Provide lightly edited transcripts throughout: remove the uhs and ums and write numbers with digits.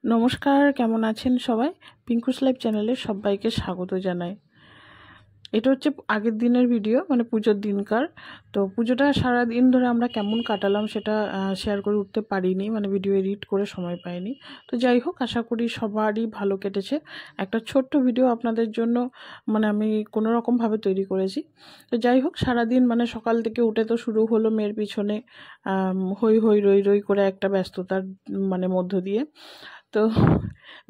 নমস্কার, কেমন আছেন সবাই? পিঙ্কুস লাইফ চ্যানেলে সবাইকে স্বাগত জানাই। এটা হচ্ছে আগের দিনের ভিডিও, মানে পুজোর দিনকার। তো পুজোটা সারাদিন ধরে আমরা কেমন কাটালাম সেটা শেয়ার করে উঠতে পারিনি, মানে ভিডিও এডিট করে সময় পাইনি। তো যাই হোক, আশা করি সবারই ভালো কেটেছে। একটা ছোট্ট ভিডিও আপনাদের জন্য মানে আমি কোনো রকমভাবে তৈরি করেছি। তো যাই হোক, সারাদিন মানে সকাল থেকে উঠে তো শুরু হলো মেয়ের পিছনে হই হই রই রই করে একটা ব্যস্ততার মানে মধ্য দিয়ে। তো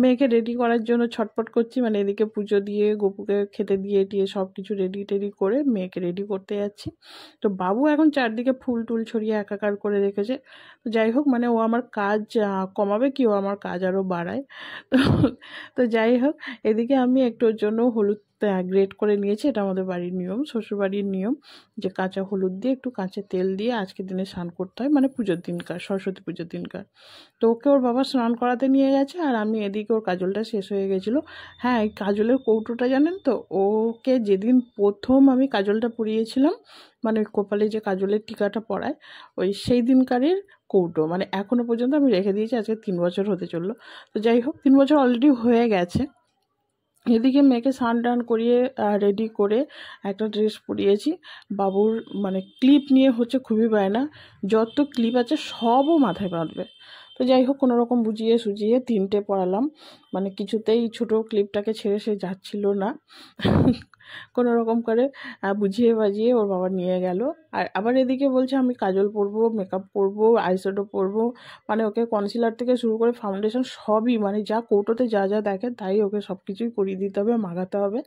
মেয়েকে রেডি করার জন্য ছটফট করছি, মানে এদিকে পুজো দিয়ে গপুকে খেতে দিয়ে টিয়ে সব কিছু রেডি টেডি করে মেয়েকে রেডি করতে যাচ্ছি। তো বাবু এখন চারদিকে ফুল টুল ছড়িয়ে একাকার করে রেখেছে। তো যাই হোক, মানে ও আমার কাজ কমাবে কি, ও আমার কাজ আরও বাড়ায়। তো তো যাই হোক, এদিকে আমি একটু ওর জন্য হলুদ গ্রেট করে নিয়েছি। এটা আমাদের বাড়ির নিয়ম, শ্বশুরবাড়ির নিয়ম, যে কাঁচা হলুদ দিয়ে একটু কাঁচা তেল দিয়ে আজকের দিনে স্নান করতে হয়, মানে পুজোর দিনকার, সরস্বতী পুজোর দিনকার। তো ওকে ওর বাবা স্নান করাতে নিয়ে গেছে, আর আমি এদিকে ওর কাজলটা শেষ হয়ে গেছিলো। হ্যাঁ, এই কাজলের কৌটোটা জানেন তো, ওকে যেদিন প্রথম আমি কাজলটা পরিয়েছিলাম, মানে ওই কপালে যে কাজলের টিকাটা পরায়, ওই সেই দিনকারের কৌটো, মানে এখনও পর্যন্ত আমি রেখে দিয়েছি। আজকে 3 বছর হতে চললো। তো যাই হোক, 3 বছর অলরেডি হয়ে গেছে। এদিকে মেয়েকে স্নান টান করিয়ে রেডি করে একটা ড্রেস পরিয়েছি। বাবুর মানে ক্লিপ নিয়ে হচ্ছে খুবই বায়না, যত ক্লিপ আছে সবও মাথায় বাঁধবে। তো যাই হোক, কোনো রকম বুঝিয়ে সুঝিয়ে 3টে পরালাম, মানে কিছুতেই ছোটো ক্লিপটাকে ছেড়ে সে যাচ্ছিল না। কোনো রকম করে বুঝিয়ে বাজিয়ে ওর বাবা নিয়ে গেল। আর আবার এদিকে বলছে আমি কাজল পরবো, মেকআপ করবো, আইশ্যাডো পরবো, মানে ওকে কনসিলার থেকে শুরু করে ফাউন্ডেশন সবই, মানে যা কৌটোতে যা যা দেখে তাই ওকে সব কিছুই করিয়ে দিতে হবে, মাখাতে হবে।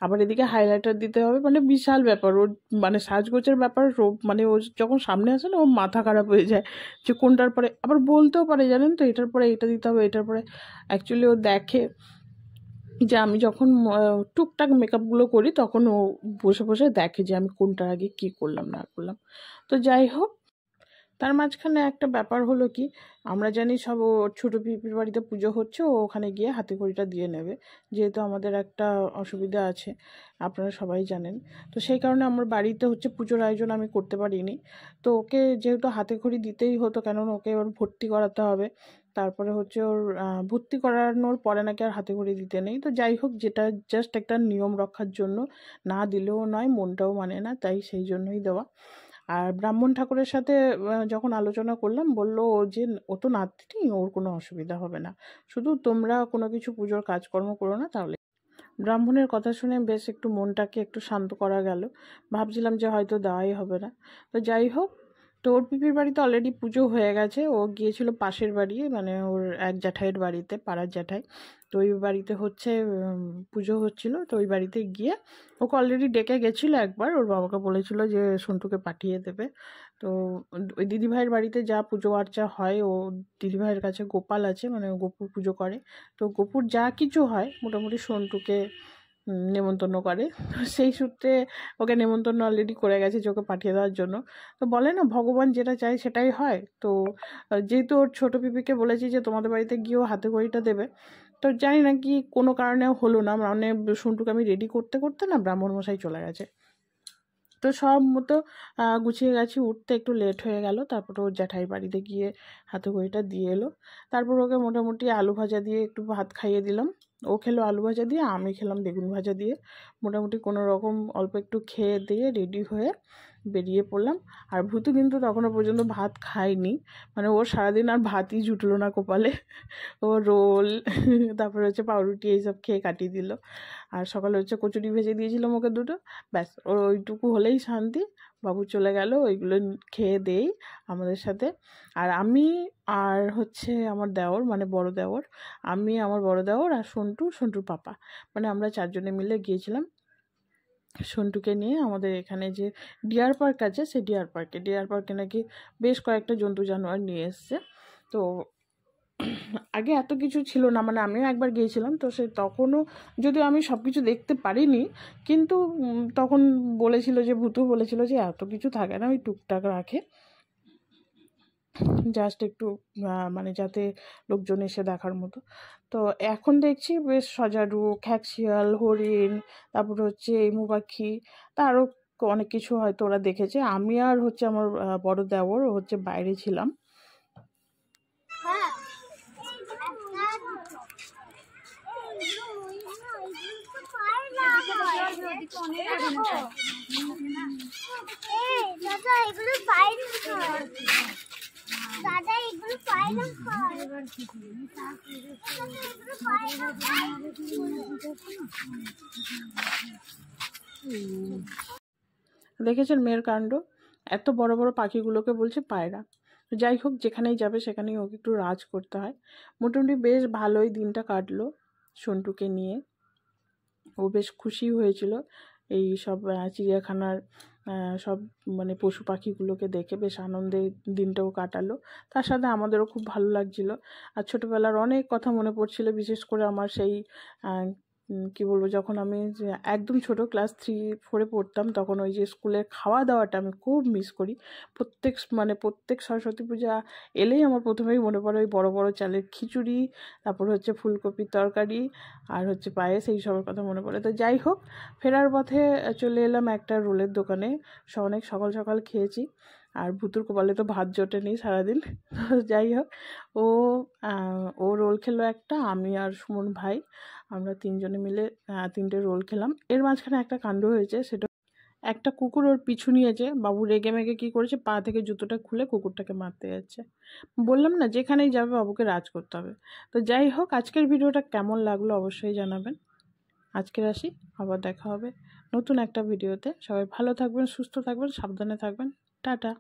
আবার এদিকে হাইলাইটার দিতে হবে, মানে বিশাল ব্যাপার ওর, মানে সাজগোজের ব্যাপার। মানে ও যখন সামনে আসে না, ও মাথা খারাপ হয়ে যায় যে কোনটার পরে, আবার বলতেও পারে জানেন তো, এটার পরে এটা দিতে হবে, এটার পরে। অ্যাকচুয়ালি ও দেখে যে আমি যখন টুকটাক মেকআপগুলো করি, তখন ও বসে বসে দেখে যে আমি কোনটার আগে কী করলাম না করলাম। তো যাই হোক, তার মাঝখানে একটা ব্যাপার হলো কি, আমরা জানি সব ও ছোটো পিপির বাড়িতে পুজো হচ্ছে, ও ওখানে গিয়ে হাতে খড়িটা দিয়ে নেবে, যেহেতু আমাদের একটা অসুবিধা আছে, আপনারা সবাই জানেন। তো সেই কারণে আমার বাড়িতে হচ্ছে পুজোর আয়োজন আমি করতে পারিনি। তো ওকে যেহেতু হাতে খড়ি দিতেই হতো, কেননা ওকে ওর ভর্তি করাতে হবে। তারপরে হচ্ছে ওর ভর্তি করানোর পরে নাকি আর হাতে খড়ি দিতে নেই। তো যাই হোক, যেটা জাস্ট একটা নিয়ম রক্ষার জন্য, না দিলেও নয়, মনটাও মানে না, তাই সেই জন্যই দেওয়া। আর ব্রাহ্মণ ঠাকুরের সাথে যখন আলোচনা করলাম, বলল ও যে ও তো নাতনি, ওর কোনো অসুবিধা হবে না, শুধু তোমরা কোনো কিছু পুজোর কাজকর্ম করো না তাহলে। ব্রাহ্মণের কথা শুনে বেশ একটু মনটাকে একটু শান্ত করা গেল। ভাবছিলাম যে হয়তো দেওয়াই হবে না। তো যাই হোক, তো ওর পিপির বাড়িতে অলরেডি পুজো হয়ে গেছে। ও গিয়েছিল পাশের বাড়ি, মানে ওর এক জ্যাঠাইয়ের বাড়িতে, পাড়ার জ্যাঠাই। তো ওই বাড়িতে হচ্ছে পুজো হচ্ছিল। তো ওই বাড়িতে গিয়ে ওকে অলরেডি ডেকে গেছিলো একবার, ওর বাবাকে বলেছিল যে সন্টুকে পাঠিয়ে দেবে। তো ওই দিদিভাইয়ের বাড়িতে যা পুজো আর্চা হয়, ও দিদিভাইয়ের কাছে গোপাল আছে, মানে গোপুর পুজো করে। তো গোপুর যা কিছু হয় মোটামুটি সন্টুকে নেমন্তন্ন করে। তো সেই সূত্রে ওকে নেমন্তন্ন অলরেডি করে গেছে যে ওকে পাঠিয়ে দেওয়ার জন্য। তো বলে না, ভগবান যেটা চায় সেটাই হয়। তো যেহেতু ওর ছোটো পিপিকে বলেছি যে তোমাদের বাড়িতে গিয়েও হাতে খড়িটা দেবে, তো জানি না কি কোনো কারণেও হলো না, মানে সন্টুকে আমি রেডি করতে করতে না ব্রাহ্মণ মশাই চলে গেছে। তো সব মতো গুছিয়ে গেছি, উঠতে একটু লেট হয়ে গেল। তারপর ওর জ্যাঠাই বাড়িতে গিয়ে হাতে খড়িটা দিয়ে এলো। তারপর ওকে মোটামুটি আলু ভাজা দিয়ে একটু ভাত খাইয়ে দিলাম। ও খেলো আলু ভাজা দিয়ে, আমি খেলাম বেগুন ভাজা দিয়ে। মোটামুটি কোনো রকম অল্প একটু খেয়ে দিয়ে রেডি হয়ে বেরিয়ে পড়লাম। আর ভূতু কিন্তু তখনও পর্যন্ত ভাত খায়নি, মানে ওর সারাদিন আর ভাতই জুটলো না কপালে। ও রোল তারপরে হচ্ছে পাউরুটি এইসব খেয়ে কাটিয়ে দিল। আর সকালে হচ্ছে কচুরি ভেজে দিয়েছিলাম ওকে দুটো, ব্যাস ওর ওইটুকু হলেই শান্তি। বাবু চলে গেল ওইগুলো খেয়ে দেই আমাদের সাথে। আর আমি, আর হচ্ছে আমার দেওর, মানে বড় দেওর, আমি, আমার বড় দেওর আর সন্টুর পাপা, মানে আমরা 4জনে মিলে গিয়েছিলাম সন্টুকে নিয়ে। আমাদের এখানে যে ডিয়ার পার্ক আছে, সেই ডিয়ার পার্কে নাকি বেশ কয়েকটা জন্তু জানোয়ার নিয়ে এসছে। তো আগে এত কিছু ছিল না, মানে আমিও একবার গিয়েছিলাম, তো সে তখনও যদিও আমি সব কিছু দেখতে পারিনি, কিন্তু তখন বলেছিল যে ভূতু বলেছিল যে এত কিছু থাকে না, ওই টুকটাক রাখে, জাস্ট একটু মানে যাতে লোকজন এসে দেখার মতো। তো এখন দেখছি বেশ সজারু, খ্যাকশিয়াল, হরিণ, তারপর হচ্ছে এমু পাখি, তা আরও অনেক কিছু হয়তো ওরা দেখেছে। আমি আর হচ্ছে আমার বড় দেওর হচ্ছে বাইরে ছিলাম। দেখেছেন মেয়ের কাণ্ড, এত বড় বড় পাখিগুলোকে বলছে পায়রা। যাই হোক, যেখানেই যাবে সেখানেই ওকে একটু রাজ করতে হয়। মোটামুটি বেশ ভালোই দিনটা কাটলো সন্টুকে নিয়ে। ও বেশ খুশি হয়েছিল এই সব চিড়িয়াখানার সব মানে পশু পাখিগুলোকে দেখে বেশ আনন্দে দিনটাও কাটালো। তার সাথে আমাদেরও খুব ভালো লাগছিল। আর ছোটোবেলার অনেক কথা মনে পড়ছিল, বিশেষ করে আমার সেই কী বলবো, যখন আমি একদম ছোট ক্লাস 3-4 পড়তাম, তখন ওই যে স্কুলের খাওয়া দাওয়াটা আমি খুব মিস করি। প্রত্যেক সরস্বতী পূজা এলেই আমার প্রথমেই মনে পড়ে ওই বড় বড় চালের খিচুড়ি, তারপর হচ্ছে ফুলকপির তরকারি, আর হচ্ছে পায়েস, এই সবের কথা মনে পড়ে। তো যাই হোক, ফেরার পথে চলে এলাম একটা রোলের দোকানে। অনেক সকাল সকাল খেয়েছি, আর ভুতুর কপালে তো ভাত জোটেনি সারাদিন। তো যাই হোক, ও রোল খেলো একটা, আমি আর সুমন ভাই আমরা তিনজনে মিলে 3টে রোল খেলাম। এর মাঝখানে একটা কাণ্ড হয়েছে, সেটা একটা কুকুর ওর পিছু নিয়েছে। বাবু রেগে মেগে কী করেছে, পা থেকে জুতোটা খুলে কুকুরটাকে মারতে যাচ্ছে। বললাম না, যেখানেই যাবে বাবুকে রাজ করতে হবে। তো যাই হোক, আজকের ভিডিওটা কেমন লাগলো অবশ্যই জানাবেন। আজকের আসি, আবার দেখা হবে নতুন একটা ভিডিওতে। সবাই ভালো থাকবেন, সুস্থ থাকবেন, সাবধানে থাকবেন। টাটা।